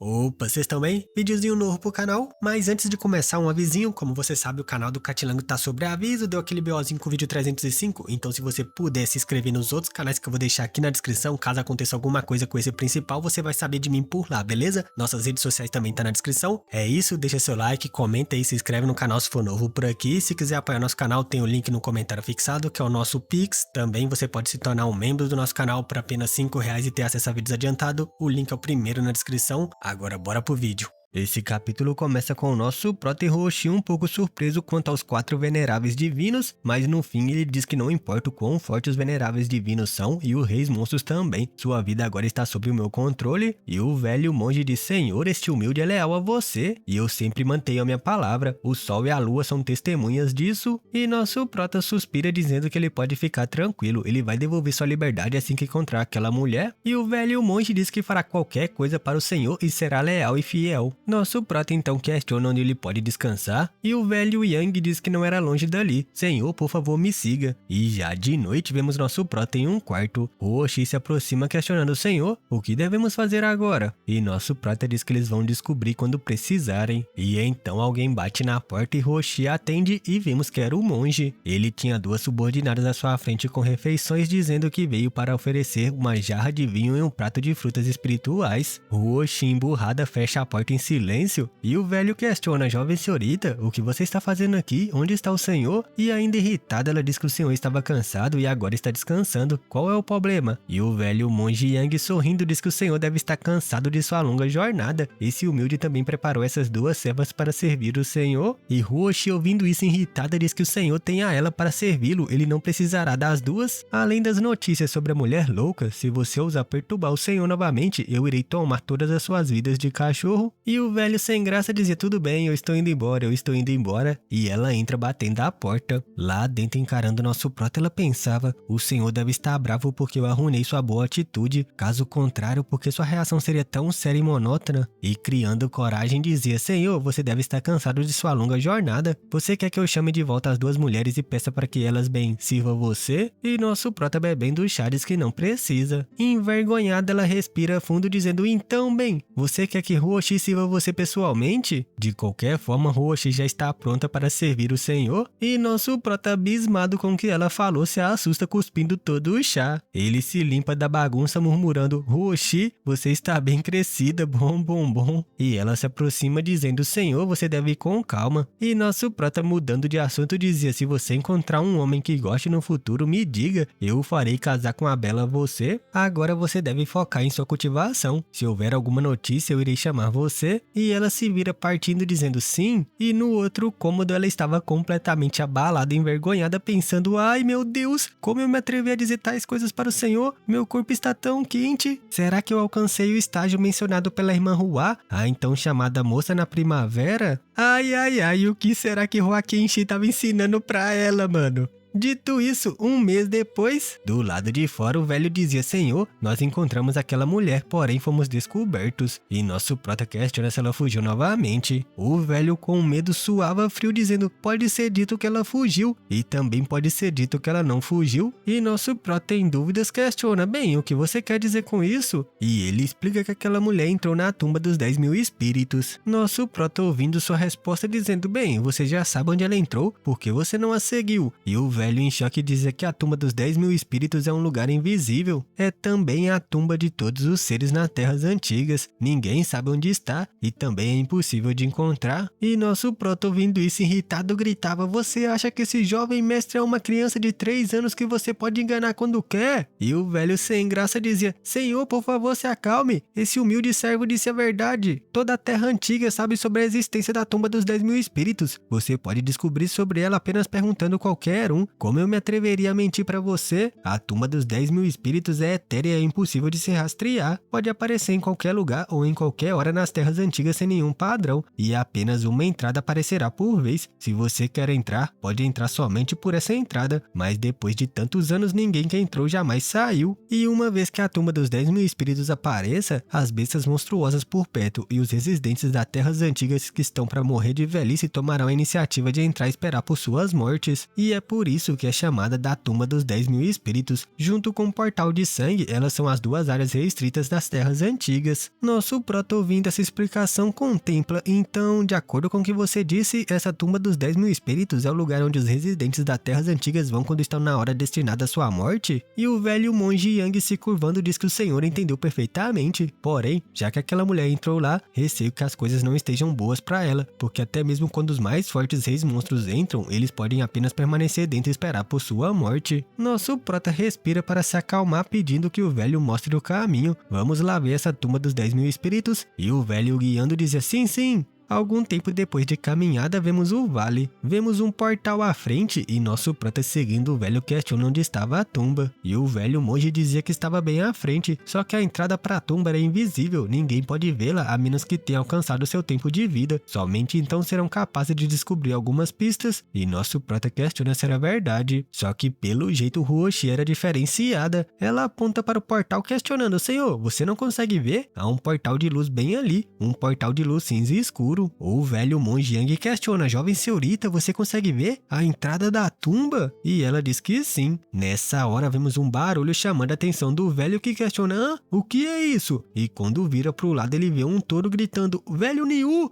Opa, vocês estão bem? Videozinho novo pro canal, mas antes de começar um avisinho, como você sabe o canal do Catilango tá sobre aviso, deu aquele BOzinho com o vídeo 305, então se você puder se inscrever nos outros canais que eu vou deixar aqui na descrição, caso aconteça alguma coisa com esse principal, você vai saber de mim por lá, beleza? Nossas redes sociais também tá na descrição. É isso, deixa seu like, comenta aí, se inscreve no canal se for novo por aqui, se quiser apoiar nosso canal tem o link no comentário fixado, que é o nosso Pix, também você pode se tornar um membro do nosso canal por apenas R$ 5 e ter acesso a vídeos adiantado, o link é o primeiro na descrição. Agora bora pro vídeo. Esse capítulo começa com o nosso prota Hiroshi um pouco surpreso quanto aos 4 veneráveis divinos, mas no fim ele diz que não importa o quão fortes os veneráveis divinos são e os reis monstros também, sua vida agora está sob o meu controle, e o velho monge diz: Senhor, este humilde é leal a você, e eu sempre mantenho a minha palavra, o sol e a lua são testemunhas disso, e nosso prota suspira dizendo que ele pode ficar tranquilo, ele vai devolver sua liberdade assim que encontrar aquela mulher, e o velho monge diz que fará qualquer coisa para o Senhor e será leal e fiel. Nosso prota então questiona onde ele pode descansar, e o velho Yang diz que não era longe dali. Senhor, por favor, me siga. E já de noite vemos nosso prota em um quarto. Roshi se aproxima questionando: Senhor, o que devemos fazer agora? E nosso prota diz que eles vão descobrir quando precisarem. E então alguém bate na porta e Roshi atende e vemos que era o monge. Ele tinha 2 subordinadas à sua frente com refeições, dizendo que veio para oferecer uma jarra de vinho e um prato de frutas espirituais. Roshi, emburrada, fecha a porta em silêncio, e o velho questiona: Jovem senhorita, o que você está fazendo aqui? Onde está o senhor? E ainda irritada ela diz que o senhor estava cansado e agora está descansando. Qual é o problema? E o velho monge Yang sorrindo diz que o senhor deve estar cansado de sua longa jornada. Esse humilde também preparou essas 2 servas para servir o senhor. E Roshi, ouvindo isso irritada, diz que o senhor tem a ela para servi-lo, ele não precisará das 2. Além das notícias sobre a mulher louca, se você ousar perturbar o senhor novamente, eu irei tomar todas as suas vidas de cachorro. E o velho sem graça dizia: tudo bem, eu estou indo embora, eu estou indo embora. E ela entra batendo a porta. Lá dentro, encarando nosso prota, ela pensava: o senhor deve estar bravo porque eu arruinei sua boa atitude. Caso contrário, porque sua reação seria tão séria e monótona? E criando coragem dizia: Senhor, você deve estar cansado de sua longa jornada. Você quer que eu chame de volta as 2 mulheres e peça para que elas bem sirvam você? E nosso prota bebendo o chá diz que não precisa. Envergonhada, ela respira fundo dizendo: então bem, você quer que Roshi sirva você pessoalmente? De qualquer forma, Roshi já está pronta para servir o senhor, e nosso prota, abismado com o que ela falou, se assusta cuspindo todo o chá. Ele se limpa da bagunça murmurando: Roshi, você está bem crescida, bom, bom, bom. E ela se aproxima dizendo: Senhor, você deve ir com calma. E nosso prota, mudando de assunto, dizia: se você encontrar um homem que goste no futuro, me diga, eu o farei casar com a bela você. Agora você deve focar em sua cultivação. Se houver alguma notícia, eu irei chamar você. E ela se vira partindo dizendo sim, e no outro cômodo ela estava completamente abalada e envergonhada, pensando: ai meu Deus, como eu me atrevi a dizer tais coisas para o senhor? Meu corpo está tão quente. Será que eu alcancei o estágio mencionado pela irmã Hua, a então chamada moça na primavera? Ai ai ai, o que será que Hua Kenshi estava ensinando pra ela, mano? Dito isso, um mês depois, do lado de fora o velho dizia: Senhor, nós encontramos aquela mulher, porém fomos descobertos. E nosso prota questiona se ela fugiu novamente. O velho com medo suava frio dizendo: pode ser dito que ela fugiu, e também pode ser dito que ela não fugiu. E nosso prota em dúvidas questiona: bem, o que você quer dizer com isso? E ele explica que aquela mulher entrou na tumba dos 10.000 espíritos. Nosso prota ouvindo sua resposta dizendo: bem, você já sabe onde ela entrou, por que você não a seguiu? E o velho em choque dizia que a tumba dos 10.000 espíritos é um lugar invisível. É também a tumba de todos os seres nas terras antigas. Ninguém sabe onde está e também é impossível de encontrar. E nosso prota, ouvindo isso irritado, gritava: você acha que esse jovem mestre é uma criança de 3 anos que você pode enganar quando quer? E o velho sem graça dizia: Senhor, por favor, se acalme. Esse humilde servo disse a verdade. Toda a terra antiga sabe sobre a existência da tumba dos 10.000 espíritos. Você pode descobrir sobre ela apenas perguntando qualquer um. Como eu me atreveria a mentir pra você? A tumba dos 10.000 espíritos é etérea e é impossível de se rastrear. Pode aparecer em qualquer lugar ou em qualquer hora nas terras antigas sem nenhum padrão. E apenas uma entrada aparecerá por vez. Se você quer entrar, pode entrar somente por essa entrada. Mas depois de tantos anos, ninguém que entrou jamais saiu. E uma vez que a tumba dos 10.000 espíritos apareça, as bestas monstruosas por perto e os residentes das terras antigas que estão pra morrer de velhice tomarão a iniciativa de entrar e esperar por suas mortes. E é por isso isso que é chamada da Tumba dos 10.000 Espíritos. Junto com o Portal de Sangue, elas são as duas áreas restritas das Terras Antigas. Nosso prota, ouvindo essa explicação, contempla. Então, de acordo com o que você disse, essa Tumba dos 10.000 Espíritos é o lugar onde os residentes das Terras Antigas vão quando estão na hora destinada à sua morte? E o velho monge Yang, se curvando, diz que o senhor entendeu perfeitamente. Porém, já que aquela mulher entrou lá, receio que as coisas não estejam boas para ela, porque até mesmo quando os mais fortes reis monstros entram, eles podem apenas permanecer dentro e esperar por sua morte. Nosso prota respira para se acalmar, pedindo que o velho mostre o caminho. Vamos lá ver essa Tumba dos 10.000 Espíritos? E o velho guiando dizia sim, sim. Algum tempo depois de caminhada, vemos o vale. Vemos um portal à frente e nosso prota, seguindo o velho, questiona onde estava a tumba. E o velho monge dizia que estava bem à frente, só que a entrada para a tumba era invisível, ninguém pode vê-la a menos que tenha alcançado seu tempo de vida. Somente então serão capazes de descobrir algumas pistas, e nosso prota questiona se era verdade. Só que pelo jeito Huoshi era diferenciada. Ela aponta para o portal questionando: Senhor, você não consegue ver? Há um portal de luz bem ali, um portal de luz cinza e escuro. O velho monge Yang questiona: jovem senhorita, você consegue ver a entrada da tumba? E ela diz que sim. Nessa hora vemos um barulho chamando a atenção do velho, que questiona: o que é isso? E quando vira pro lado, ele vê um touro gritando: velho Niu,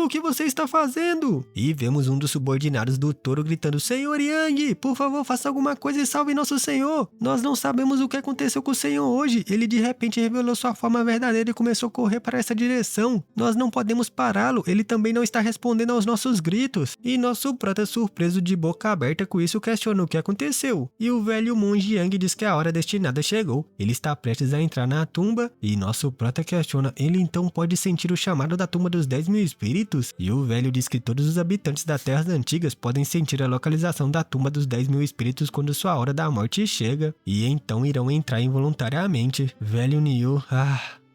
o que você está fazendo? E vemos um dos subordinados do touro gritando: senhor Yang, por favor, faça alguma coisa e salve nosso senhor. Nós não sabemos o que aconteceu com o senhor hoje. Ele de repente revelou sua forma verdadeira e começou a correr para essa direção. Nós não podemos parar. Ele também não está respondendo aos nossos gritos. E nosso prota, surpreso de boca aberta com isso, questiona o que aconteceu. E o velho monge Yang diz que a hora destinada chegou. Ele está prestes a entrar na tumba. E nosso prota questiona: ele então pode sentir o chamado da Tumba dos 10.000 Espíritos? E o velho diz que todos os habitantes das Terras Antigas podem sentir a localização da Tumba dos 10.000 Espíritos quando sua hora da morte chega. E então irão entrar involuntariamente. Velho Niu,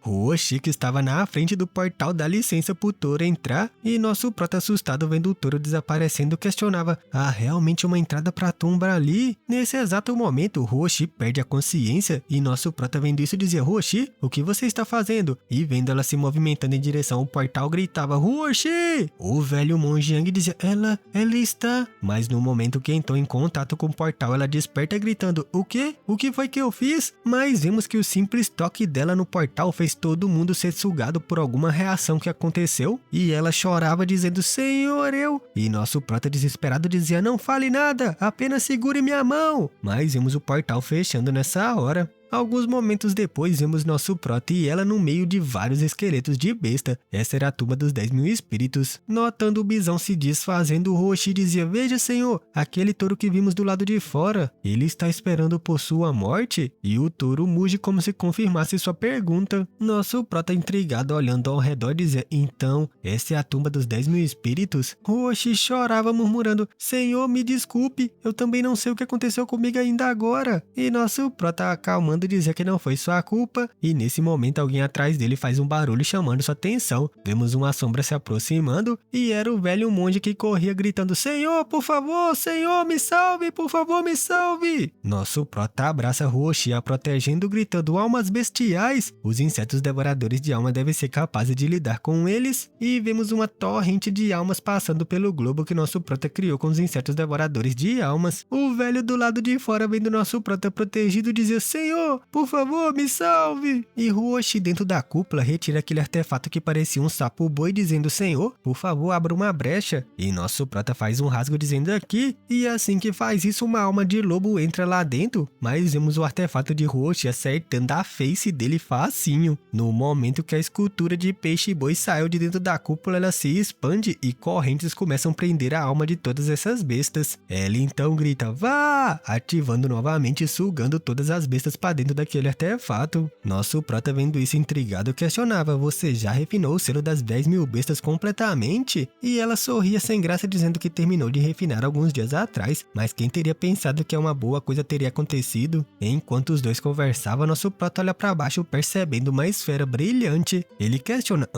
Huoshi, que estava na frente do portal, dá licença pro touro entrar, e nosso prota, assustado vendo o touro desaparecendo, questionava: há realmente uma entrada pra tumba ali? Nesse exato momento, Huoshi perde a consciência, e nosso prota, vendo isso, dizia: Huoshi, o que você está fazendo? E vendo ela se movimentando em direção ao portal, gritava: Huoshi! O velho monge Yang dizia: ela está... Mas no momento que entrou em contato com o portal, ela desperta gritando: o quê? O que foi que eu fiz? Mas vemos que o simples toque dela no portal fez todo mundo ser sugado por alguma reação que aconteceu, e ela chorava dizendo: senhor, eu... E nosso prota, desesperado, dizia: não fale nada, apenas segure minha mão. Mas vemos o portal fechando nessa hora. Alguns momentos depois, vemos nosso prota e ela no meio de vários esqueletos de besta. Essa era a Tumba dos 10.000 Espíritos. Notando o bisão se desfazendo, Huoshi dizia: veja, senhor, aquele touro que vimos do lado de fora. Ele está esperando por sua morte? E o touro muge como se confirmasse sua pergunta. Nosso prota, intrigado, olhando ao redor, dizia: então, essa é a Tumba dos 10.000 Espíritos? Huoshi chorava, murmurando: senhor, me desculpe, eu também não sei o que aconteceu comigo ainda agora. E nosso prota, acalmando, dizia que não foi sua culpa, e nesse momento alguém atrás dele faz um barulho chamando sua atenção. Vemos uma sombra se aproximando, e era o velho monge que corria gritando: senhor, por favor, senhor, me salve, por favor, me salve. Nosso prota abraça Huoshi, a protegendo, gritando: almas bestiais, os insetos devoradores de alma devem ser capazes de lidar com eles. E vemos uma torrente de almas passando pelo globo que nosso prota criou com os insetos devoradores de almas. O velho do lado de fora, vendo nosso prota protegido, dizia: senhor, por favor, me salve. E Huoshi, dentro da cúpula, retira aquele artefato que parecia um sapo boi, dizendo: senhor, por favor, abra uma brecha. E nosso prota faz um rasgo dizendo: aqui. E assim que faz isso, uma alma de lobo entra lá dentro, mas vemos o artefato de Huoshi acertando a face dele facinho. No momento que a escultura de peixe boi saiu de dentro da cúpula, ela se expande e correntes começam a prender a alma de todas essas bestas. Ela então grita: vá! Ativando novamente e sugando todas as bestas para dentro daquele artefato. Nosso prota, vendo isso intrigado, questionava: você já refinou o selo das 10.000 bestas completamente? E ela sorria sem graça, dizendo que terminou de refinar alguns dias atrás, mas quem teria pensado que uma boa coisa teria acontecido? Enquanto os dois conversavam, nosso prota olha para baixo, percebendo uma esfera brilhante. Ele questiona: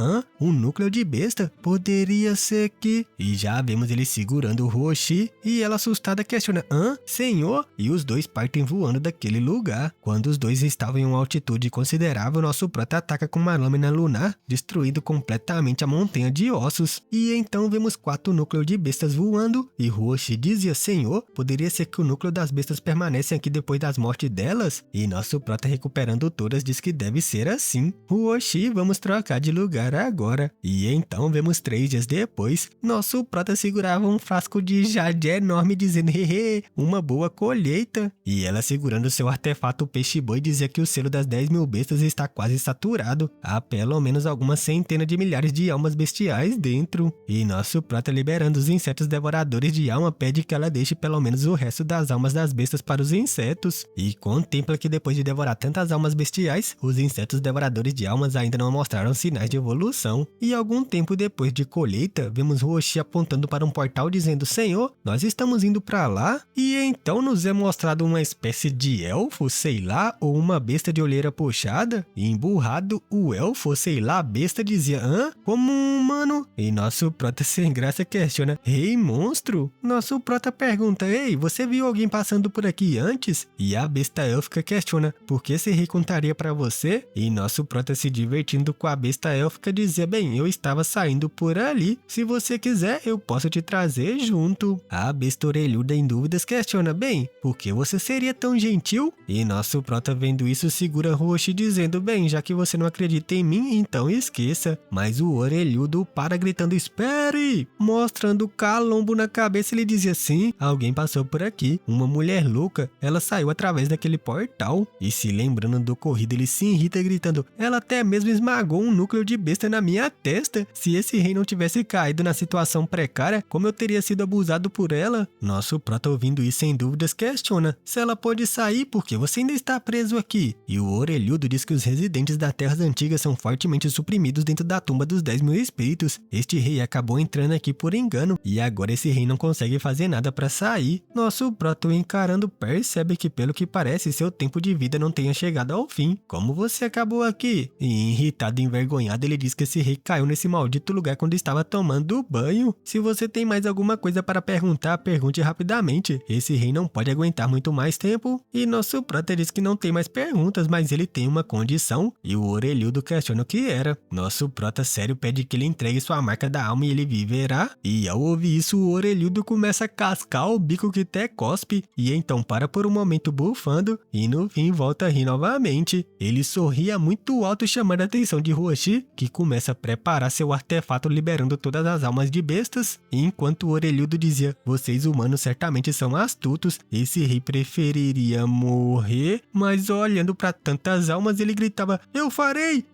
um núcleo de besta? Poderia ser que... E já vemos ele segurando o Huoshi, e ela, assustada, questiona: senhor? E os dois partem voando daquele lugar. Quando os dois estavam em uma altitude considerável, nosso prota ataca com uma lâmina lunar, destruindo completamente a montanha de ossos. E então vemos 4 núcleos de bestas voando, e Huoshi dizia: Senhor, poderia ser que o núcleo das bestas permanecem aqui depois das mortes delas? E nosso prota, recuperando todas, diz que deve ser assim. Huoshi, vamos trocar de lugar agora. E então vemos 3 dias depois, nosso prota segurava um frasco de jade enorme dizendo: hehe, uma boa colheita. E ela, segurando seu artefato peixe-boi, dizia que o selo das 10.000 bestas está quase saturado. Há pelo menos algumas centenas de milhares de almas bestiais dentro. E nosso prota, liberando os insetos devoradores de alma, pede que ela deixe pelo menos o resto das almas das bestas para os insetos. E contempla que depois de devorar tantas almas bestiais, os insetos devoradores de almas ainda não mostraram sinais de evolução. E algum tempo depois de colheita, vemos Huoshi apontando para um portal dizendo: Senhor, nós estamos indo para lá? E então nos é mostrado uma espécie de elfo, sei lá, ou uma besta de olheira puxada. E emburrado, o elfo, sei lá, a besta dizia: hã? Como um humano? E nosso prota, sem graça, questiona: Rei monstro? Nosso prota pergunta: Ei, você viu alguém passando por aqui antes? E a besta élfica questiona: Por que esse rei contaria para você? E nosso prota, se divertindo com a besta élfica, dizia: Bem, eu estava saindo por ali. Se você quiser, eu posso te trazer junto. A besta orelhuda, em dúvidas, questiona: Bem, por que você seria tão gentil? E nosso prota, vendo isso, segura Huoshi dizendo: Bem, já que você não acredita em mim, então esqueça. Mas o orelhudo para gritando: Espere! Mostrando calombo na cabeça, ele dizia: Sim, alguém passou por aqui. Uma mulher louca, ela saiu através daquele portal. E se lembrando do ocorrido, ele se irrita gritando: Ela até mesmo esmagou um núcleo de besta na minha testa. Se esse rei não tivesse caído na situação precária, como eu teria sido abusado por ela? Nosso prota, ouvindo isso, sem dúvidas, questiona: Se ela pode sair, por que você ainda está preso aqui? E o orelhudo diz que os residentes das terras antigas são fortemente suprimidos dentro da tumba dos 10.000 espíritos. Este rei acabou entrando aqui por engano, e agora esse rei não consegue fazer nada para sair. Nosso prota, encarando, percebe que, pelo que parece, seu tempo de vida não tenha chegado ao fim. Como você acabou aqui? E irritado e envergonhado, ele diz que esse rei caiu nesse maldito lugar quando estava tomando banho. Se você tem mais alguma coisa para perguntar, pergunte rapidamente. Esse rei não pode aguentar muito mais tempo. E nosso prota diz que não tem mais perguntas, mas ele tem uma condição. E o orelhudo questiona o que era. Nosso prota, sério, pede que ele entregue sua marca da alma e ele viverá. E ao ouvir isso, o orelhudo começa a cascar o bico que até cospe. E então para por um momento bufando. E no fim volta a rir novamente. Ele sorria muito alto, chamando a atenção de Huoshi, que começa a preparar seu artefato, liberando todas as almas de bestas. Enquanto o orelhudo dizia: Vocês humanos certamente são astutos. Esse rei preferiria morrer. Mas olhando para tantas almas, ele gritava: Eu farei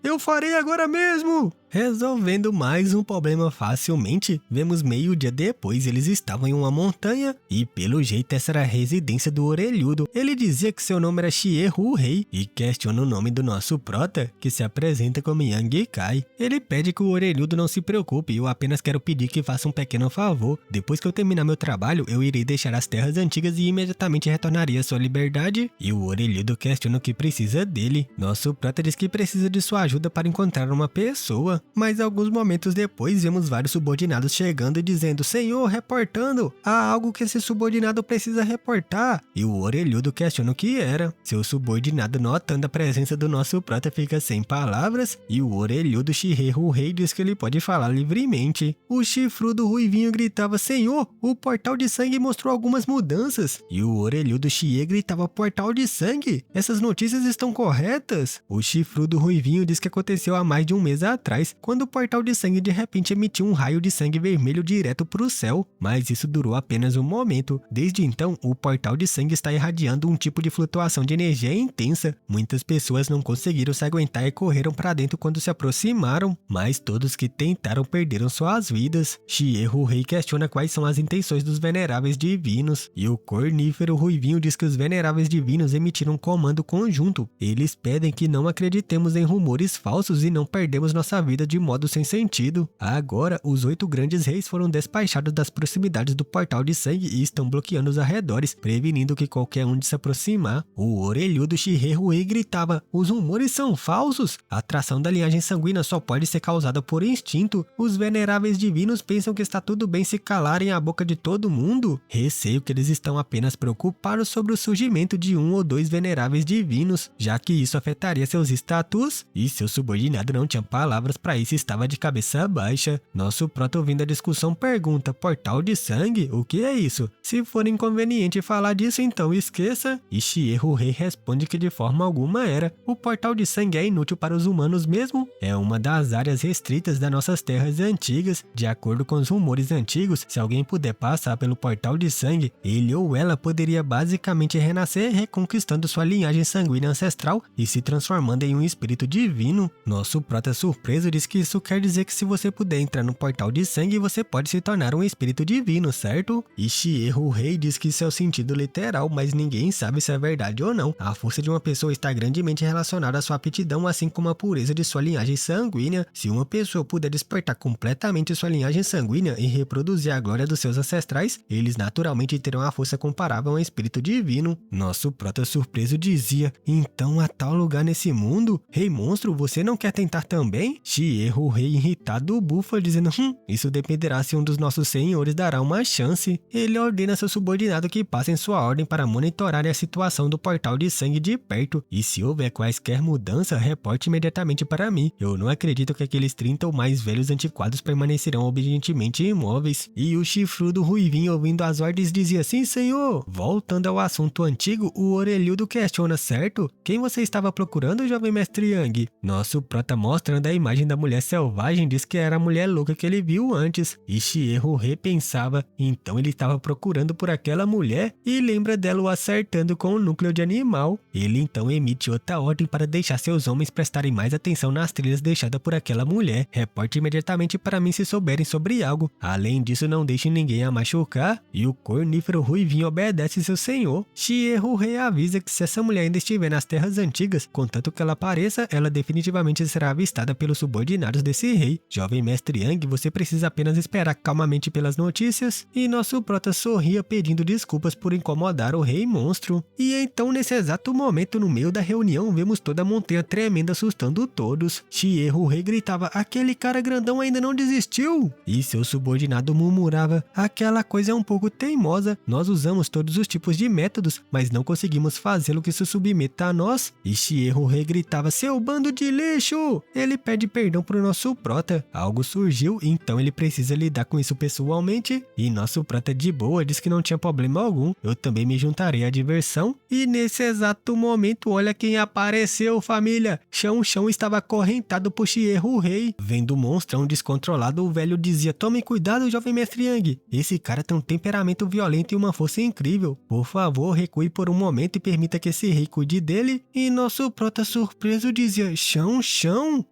agora mesmo! Resolvendo mais um problema facilmente, vemos meio-dia depois eles estavam em uma montanha e pelo jeito essa era a residência do orelhudo. Ele dizia que seu nome era Shiehu Rei e questiona o nome do nosso prota, que se apresenta como Yang Kai. Ele pede que o orelhudo não se preocupe, eu apenas quero pedir que faça um pequeno favor. Depois que eu terminar meu trabalho, eu irei deixar as terras antigas e imediatamente retornaria à sua liberdade. E o orelhudo questiona o que precisa dele. Nosso prota diz que precisa de sua ajuda para encontrar uma pessoa. Mas alguns momentos depois vemos vários subordinados chegando e dizendo: Senhor, reportando, há algo que esse subordinado precisa reportar. E o orelhudo questiona o que era. Seu subordinado, notando a presença do nosso prota, fica sem palavras. E o orelhudo Shiehu Rei diz que ele pode falar livremente. O chifrudo ruivinho gritava: Senhor, o portal de sangue mostrou algumas mudanças. E o orelhudo Shie gritava: Portal de sangue? Essas notícias estão corretas? O chifrudo ruivinho diz que aconteceu há mais de um mês atrás, quando o portal de sangue de repente emitiu um raio de sangue vermelho direto para o céu, mas isso durou apenas um momento. Desde então, o portal de sangue está irradiando um tipo de flutuação de energia intensa. Muitas pessoas não conseguiram se aguentar e correram para dentro quando se aproximaram, mas todos que tentaram perderam suas vidas. Shiehu Rei questiona quais são as intenções dos veneráveis divinos, e o cornífero ruivinho diz que os veneráveis divinos emitiram um comando conjunto. Eles pedem que não acreditemos em rumores falsos e não perdemos nossa vida de modo sem sentido. Agora, os 8 grandes reis foram despachados das proximidades do portal de sangue e estão bloqueando os arredores, prevenindo que qualquer um de se aproximar. O orelhudo Shiehu Rei gritava: Os rumores são falsos! A atração da linhagem sanguínea só pode ser causada por instinto. Os veneráveis divinos pensam que está tudo bem se calarem a boca de todo mundo. Receio que eles estão apenas preocupados sobre o surgimento de 1 ou 2 veneráveis vulneráveis divinos, já que isso afetaria seus status, e seu subordinado não tinha palavras para isso e estava de cabeça baixa. Nosso prota, ouvindo a discussão, pergunta: portal de sangue? O que é isso? Se for inconveniente falar disso, então esqueça. E Chie-Hu-Rei responde que de forma alguma era. O portal de sangue é inútil para os humanos mesmo? É uma das áreas restritas das nossas terras antigas. De acordo com os rumores antigos, se alguém puder passar pelo portal de sangue, ele ou ela poderia basicamente renascer, reconquistando sua linhagem sanguínea ancestral e se transformando em um espírito divino. Nosso prota, surpreso, diz que isso quer dizer que se você puder entrar no portal de sangue, você pode se tornar um espírito divino, certo? E Chie-Hu-Rei diz que isso é o sentido literal, mas ninguém sabe se é verdade ou não. A força de uma pessoa está grandemente relacionada à sua aptidão, assim como a pureza de sua linhagem sanguínea. Se uma pessoa puder despertar completamente sua linhagem sanguínea e reproduzir a glória dos seus ancestrais, eles naturalmente terão a força comparável a um espírito divino. Nosso prota, surpreso, dizia: então há tal lugar nesse mundo? Rei monstro, você não quer tentar também? Chie-Hu-Rei, irritado, bufa, dizendo: isso dependerá se um dos nossos senhores dará uma chance. Ele ordena seu subordinado que passem sua ordem para monitorarem a situação do portal de sangue de perto, e se houver quaisquer mudança, reporte imediatamente para mim. Eu não acredito que aqueles 30 ou mais velhos antiquados permanecerão obedientemente imóveis. E o chifrudo ruivinho, ouvindo as ordens, dizia: sim, senhor. Voltando ao assunto antigo, o orelhudo questiona: certo? Quem você estava procurando, jovem mestre Yang? Nosso prota, mostrando a imagem da mulher selvagem, diz que era a mulher louca que ele viu antes. E Chie-Hu-Rei pensava: então ele estava procurando por aquela mulher, e lembra dela o acertando com o núcleo de animal. Ele então emite outra ordem para deixar seus homens prestarem mais atenção nas trilhas deixadas por aquela mulher. Reporte imediatamente para mim se souberem sobre algo. Além disso, não deixe ninguém a machucar. E o cornífero ruivinho obedece seu senhor. Chie-Hu-Rei avisa que se essa mulher ainda estiver nas terras antigas, contanto que ela apareça, ela definitivamente será avistada pelos subordinados desse rei. Jovem mestre Yang, você precisa apenas esperar calmamente pelas notícias. E nosso prota sorria, pedindo desculpas por incomodar o rei monstro. E então, nesse exato momento, no meio da reunião, vemos toda a montanha tremenda, assustando todos. Chie-Hu-Rei gritava: aquele cara grandão ainda não desistiu? E seu subordinado murmurava: aquela coisa é um pouco teimosa. Nós usamos todos os tipos de métodos, mas não conseguimos fazê-lo que se submeta a nós. E Chie-Hu-Rei gritava: seu bando de lixo! Ele pede perdão pro nosso prota. Algo surgiu, então ele precisa lidar com isso pessoalmente. E nosso prota, de boa, diz que não tinha problema algum. Eu também me juntarei à diversão. E nesse exato momento, olha quem apareceu, família! Chão estava acorrentado por Chie-Hu-Rei. Vendo o monstrão descontrolado, o velho dizia: tome cuidado, jovem mestre Yang. Esse cara tem um temperamento violento e uma força incrível. Por favor, recue por um momento e permita que esse rei cuide dele. E nosso prota, surpreso, dizia: chão?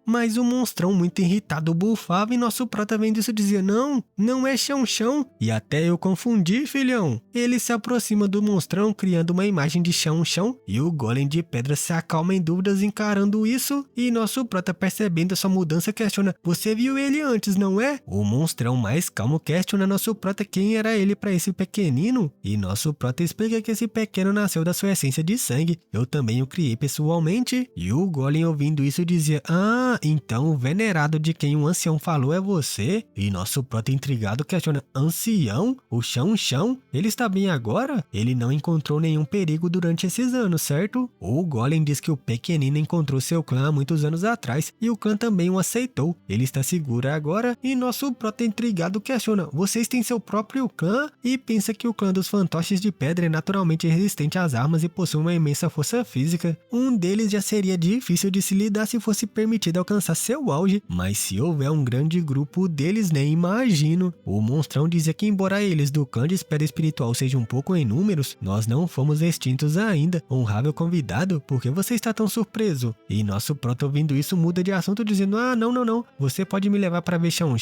Mas o monstrão, muito irritado, bufava, e nosso prota, vendo isso, dizia: não é chão. E até eu confundi, filhão. Ele se aproxima do monstrão, criando uma imagem de chão, e o golem de pedra se acalma em dúvidas encarando isso. E nosso prota, percebendo essa mudança, questiona: você viu ele antes, não é? O monstrão, mais calmo, questiona nosso prota quem era ele para esse pequenino. E nosso prota explica que esse pequeno nasceu da sua essência de sangue. Eu também o criei pessoalmente. E o golem, ouvindo isso, dizia: ah, então o venerado de quem o ancião falou é você? E nosso prota, intrigado, questiona: ancião? O chão? Ele está bem agora? Ele não encontrou nenhum perigo durante esses anos, certo? O golem diz que o pequenino encontrou seu clã há muitos anos atrás, e o clã também o aceitou. Ele está seguro agora. E nosso prota, intrigado, questiona: vocês têm seu próprio clã? E pensa que o clã dos fantoches de pedra é naturalmente resistente às armas e possui uma imensa força física. Um deles já seria difícil de se lidar se fosse permitido alcançar seu auge, mas se houver um grande grupo deles, nem imagino. O monstrão dizia que embora eles do clã de esfera espiritual sejam um pouco em números, nós não fomos extintos ainda. Honrável convidado, por que você está tão surpreso? E nosso prota, ouvindo isso, muda de assunto, dizendo: ah, não, você pode me levar para ver chão?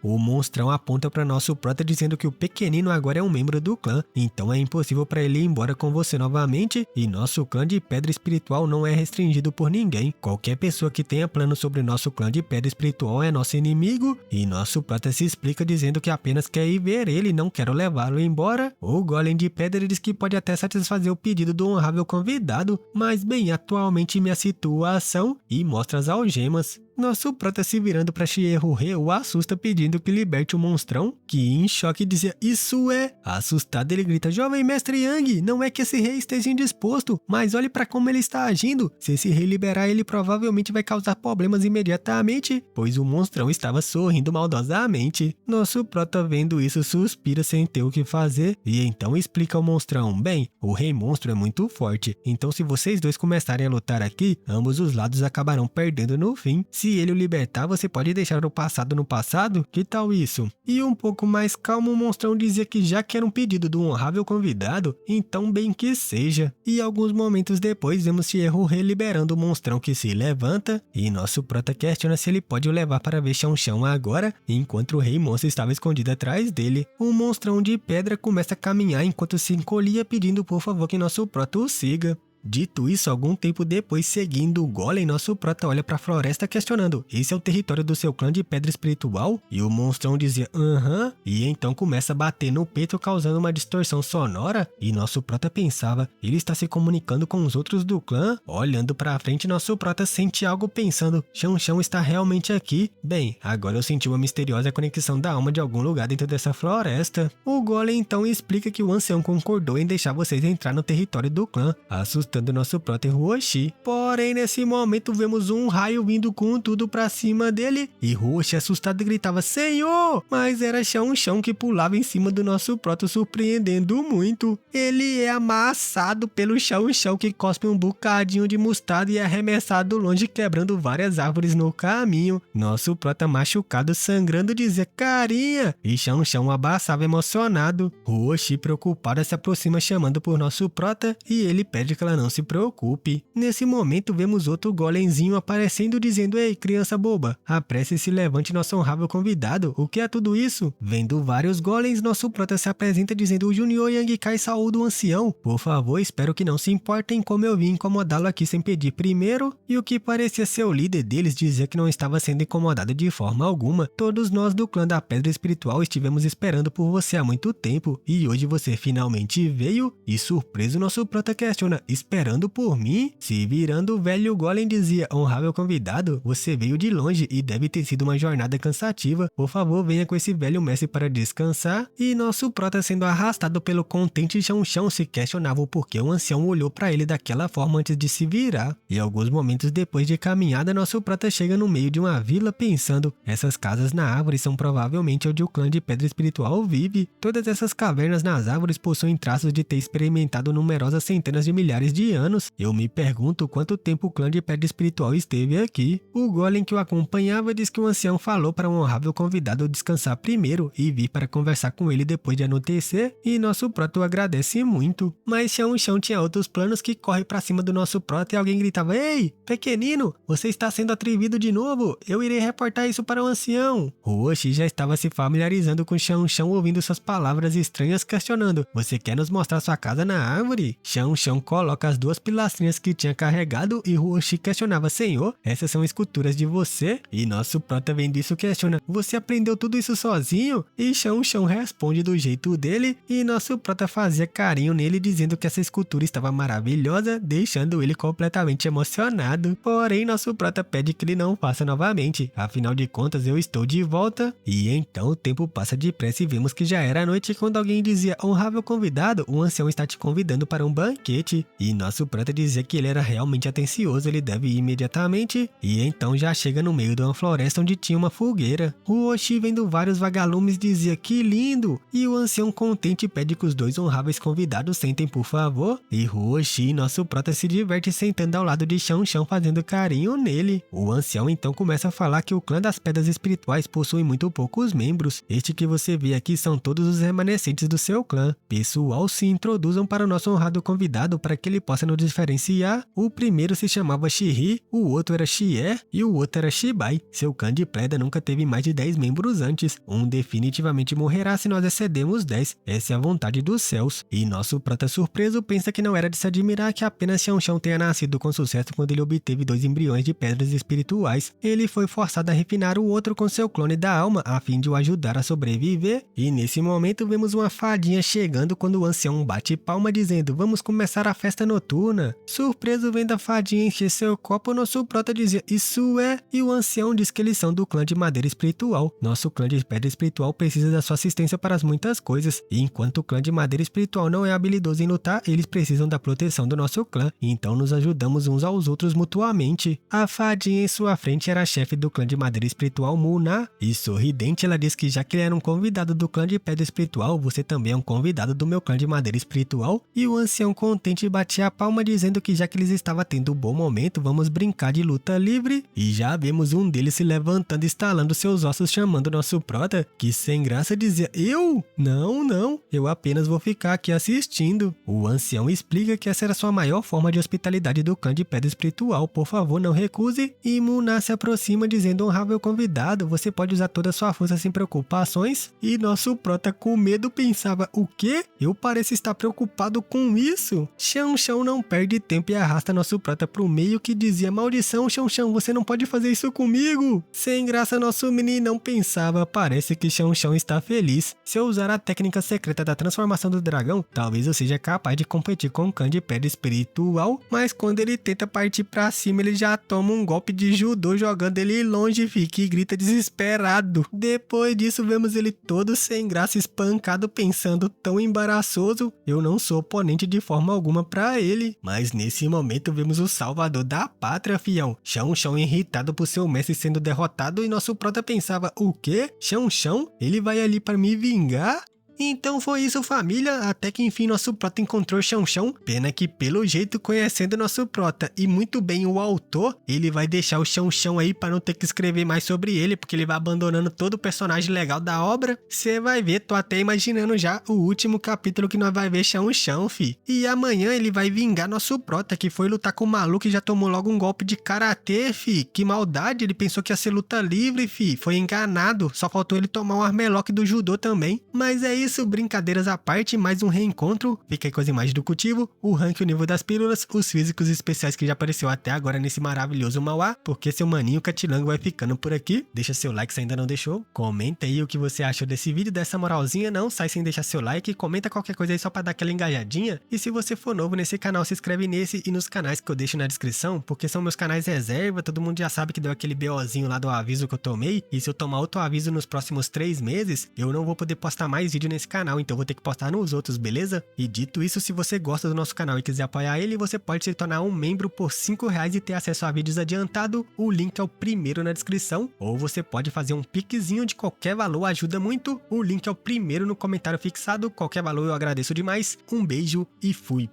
O monstrão aponta para nosso prota, dizendo que o pequenino agora é um membro do clã, então é impossível para ele ir embora com você novamente, e nosso clã de pedra espiritual não é restringido por ninguém. Qualquer pessoa que tenha plano sobre nosso clã de pedra espiritual é nosso inimigo. E nosso prota se explica, dizendo que apenas quer ir ver ele e não quer levá-lo embora. O golem de pedra diz que pode até satisfazer o pedido do honrável convidado, mas bem, atualmente minha situação, e mostra as algemas. Nosso prota se virando pra Chierro-He o assusta pedindo que liberte o monstrão, que em choque dizia isso é. Assustado ele grita, jovem mestre Yang, não é que esse rei esteja indisposto, mas olhe pra como ele está agindo. Se esse rei liberar ele provavelmente vai causar problemas imediatamente, pois o monstrão estava sorrindo maldosamente. Nosso prota vendo isso suspira sem ter o que fazer e então explica ao monstrão, bem, o rei monstro é muito forte, então se vocês dois começarem a lutar aqui, ambos os lados acabarão perdendo no fim. Se ele o libertar, você pode deixar o passado no passado? Que tal isso? E um pouco mais calmo, o monstrão dizia que já que era um pedido do honrável convidado, então bem que seja. E alguns momentos depois, vemos Chierro-He liberando o monstrão que se levanta, e nosso prota questiona se ele pode o levar para ver Chão agora, enquanto o rei monstro estava escondido atrás dele. O monstrão de pedra começa a caminhar enquanto se encolhia, pedindo por favor que nosso prota o siga. Dito isso, algum tempo depois, seguindo o golem, nosso prota olha para a floresta questionando, esse é o território do seu clã de pedra espiritual? E o monstrão dizia, aham, e então começa a bater no peito causando uma distorção sonora, e nosso prota pensava, ele está se comunicando com os outros do clã? Olhando para frente, nosso prota sente algo pensando, Chão está realmente aqui? Bem, agora eu senti uma misteriosa conexão da alma de algum lugar dentro dessa floresta. O golem então explica que o ancião concordou em deixar vocês entrar no território do clã, assustando nosso prota Huoshi. Porém, nesse momento vemos um raio vindo com tudo pra cima dele e Huoshi assustado gritava Senhor! Mas era Chão que pulava em cima do nosso prota surpreendendo muito. Ele é amassado pelo Chão que cospe um bocadinho de mostarda e é arremessado longe quebrando várias árvores no caminho. Nosso prota machucado sangrando dizia carinha e Chão abaçava emocionado. Huoshi preocupada se aproxima chamando por nosso prota e ele pede que ela não se preocupe. Nesse momento vemos outro golemzinho aparecendo dizendo ei criança boba, apresse e se levante nosso honrável convidado, o que é tudo isso? Vendo vários golems, nosso prota se apresenta dizendo o Junior Yangikai saúde o ancião, por favor espero que não se importem como eu vim incomodá-lo aqui sem pedir primeiro, e o que parecia ser o líder deles dizia que não estava sendo incomodado de forma alguma, todos nós do clã da pedra espiritual estivemos esperando por você há muito tempo, e hoje você finalmente veio, e surpreso nosso prota questiona, esperando por mim? Se virando o velho golem dizia, honrável convidado, você veio de longe e deve ter sido uma jornada cansativa, por favor venha com esse velho mestre para descansar, e nosso prota sendo arrastado pelo contente Chão se questionava o porquê o ancião olhou para ele daquela forma antes de se virar, e alguns momentos depois de caminhada nosso prota chega no meio de uma vila pensando, essas casas na árvore são provavelmente onde o clã de pedra espiritual vive, todas essas cavernas nas árvores possuem traços de ter experimentado numerosas centenas de milhares de anos. Eu me pergunto quanto tempo o clã de pedra espiritual esteve aqui. O golem que o acompanhava diz que o ancião falou para um honrável convidado descansar primeiro e vir para conversar com ele depois de anoitecer, e nosso prota o agradece muito. Mas Chão tinha outros planos que corre para cima do nosso prota e alguém gritava, ei, pequenino, você está sendo atrevido de novo, eu irei reportar isso para o ancião. Huoshi já estava se familiarizando com Chão ouvindo suas palavras estranhas questionando, você quer nos mostrar sua casa na árvore? Chão coloca as duas pilastrinhas que tinha carregado e Huoshi questionava, senhor, essas são esculturas de você? E nosso prota vendo isso questiona, você aprendeu tudo isso sozinho? E Chão responde do jeito dele e nosso prota fazia carinho nele dizendo que essa escultura estava maravilhosa, deixando ele completamente emocionado. Porém, nosso prota pede que ele não faça novamente, afinal de contas eu estou de volta. E então o tempo passa depressa e vemos que já era noite quando alguém dizia, honrável convidado, o ancião está te convidando para um banquete. E nosso prota dizia que ele era realmente atencioso, ele deve ir imediatamente. E então já chega no meio de uma floresta onde tinha uma fogueira. O Huoshi vendo vários vagalumes dizia que lindo. E o ancião contente pede que os dois honráveis convidados sentem por favor. E Huoshi, nosso prota, se diverte sentando ao lado de Chão fazendo carinho nele. O ancião então começa a falar que o clã das pedras espirituais possui muito poucos membros. Este que você vê aqui são todos os remanescentes do seu clã. Pessoal, se introduzam para o nosso honrado convidado para que ele possa nos diferenciar. O primeiro se chamava Shiri, o outro era Xie e o outro era Shibai. Seu clã de pedra nunca teve mais de 10 membros antes. Um definitivamente morrerá se nós excedermos 10. Essa é a vontade dos céus. E nosso prota surpreso pensa que não era de se admirar que apenas Chão tenha nascido com sucesso quando ele obteve 2 embriões de pedras espirituais. Ele foi forçado a refinar o outro com seu clone da alma a fim de o ajudar a sobreviver. E nesse momento vemos uma fadinha chegando quando o ancião bate palma dizendo, vamos começar a festa noturna. Surpreso vendo a fadinha encher seu copo, nosso prota dizia, isso é... E o ancião diz que eles são do clã de madeira espiritual. Nosso clã de pedra espiritual precisa da sua assistência para as muitas coisas. E enquanto o clã de madeira espiritual não é habilidoso em lutar, eles precisam da proteção do nosso clã. Então nos ajudamos uns aos outros mutuamente. A fadinha em sua frente era a chefe do clã de madeira espiritual, Muna. E sorridente ela diz que já que ele era um convidado do clã de pedra espiritual, você também é um convidado do meu clã de madeira espiritual. E o ancião contente batia a palma dizendo que já que eles estavam tendo um bom momento, vamos brincar de luta livre. E já vemos um deles se levantando e estalando seus ossos chamando nosso prota, que sem graça dizia, eu? Não, eu apenas vou ficar aqui assistindo. O ancião explica que essa era sua maior forma de hospitalidade do clã de pedra espiritual, por favor não recuse. E Muna se aproxima dizendo, honrável convidado, você pode usar toda a sua força sem preocupações? E nosso prota com medo pensava, o quê? Eu pareço estar preocupado com isso? Chão não perde tempo e arrasta nosso prota pro meio que dizia, maldição Chão, você não pode fazer isso comigo. Sem graça nosso meninão pensava, parece que Chão está feliz. Se eu usar a técnica secreta da transformação do dragão, talvez eu seja capaz de competir com o clã de pedra espiritual, mas quando ele tenta partir pra cima, ele já toma um golpe de judô jogando ele longe, fica e grita desesperado. Depois disso, vemos ele todo sem graça, espancado, pensando tão embaraçoso, eu não sou oponente de forma alguma pra ele. Mas nesse momento vemos o salvador da pátria, fião. Chão irritado por seu mestre sendo derrotado e nosso prota pensava, o quê? Chão? Ele vai ali pra me vingar? Então foi isso, família, até que enfim nosso prota encontrou Chão. Pena que pelo jeito, conhecendo nosso prota e muito bem o autor, ele vai deixar o Chão aí para não ter que escrever mais sobre ele, porque ele vai abandonando todo o personagem legal da obra. Você vai ver, tô até imaginando já o último capítulo que nós vai ver Chão, fi. E amanhã ele vai vingar nosso prota, que foi lutar com o maluco e já tomou logo um golpe de karatê, fi. Que maldade, ele pensou que ia ser luta livre, fi. Foi enganado, só faltou ele tomar um armlock do judô também. Mas é isso, brincadeiras à parte, mais um reencontro. Fica aí com as imagens do cultivo, o rank e o nível das pílulas, os físicos especiais que já apareceu até agora nesse maravilhoso Mauá, porque seu maninho Catilango vai ficando por aqui. Deixa seu like se ainda não deixou, comenta aí o que você achou desse vídeo, dessa moralzinha, não sai sem deixar seu like, comenta qualquer coisa aí só pra dar aquela engajadinha, e se você for novo nesse canal, se inscreve nesse e nos canais que eu deixo na descrição, porque são meus canais reserva, todo mundo já sabe que deu aquele BOzinho lá do aviso que eu tomei, e se eu tomar outro aviso nos próximos 3 meses, eu não vou poder postar mais vídeo nesse canal, então vou ter que postar nos outros, beleza? E dito isso, se você gosta do nosso canal e quiser apoiar ele, você pode se tornar um membro por R$5 e ter acesso a vídeos adiantado, o link é o primeiro na descrição, ou você pode fazer um piquezinho de qualquer valor, ajuda muito, o link é o primeiro no comentário fixado, qualquer valor eu agradeço demais, um beijo e fui!